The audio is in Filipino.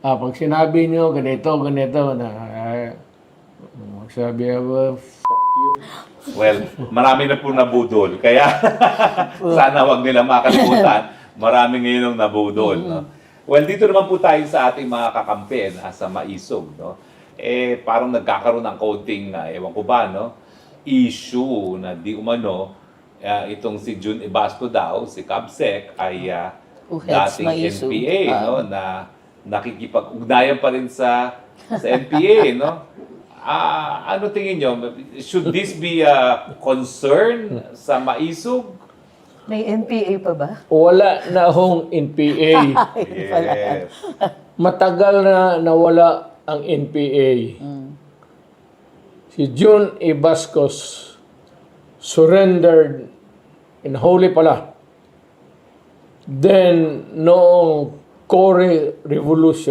pag sinabi nyo, ganito, na, sabi ako, Well, marami na po nabudol. Kaya sana wag nila makalimutan. Marami ngayon ang nabudol. No? Well, dito naman po tayo sa ating mga kakampi sa Maisog. No? Parang nagkakaroon ng counting, ewan ko ba, no? Issue na di umano, itong si June Ibasco daw, si Cabsec, ay Heads dating Maisog. NPA, no? Na nakikipag-ugnayan pa rin sa NPA, no? Ano tingin nyo? Should this be a concern sa Maisog? May NPA pa ba? wala na hong NPA. Yes. Matagal na nawala ang NPA. Si June Ibascos surrendered in Holy pala. Then, noong Core Revolution,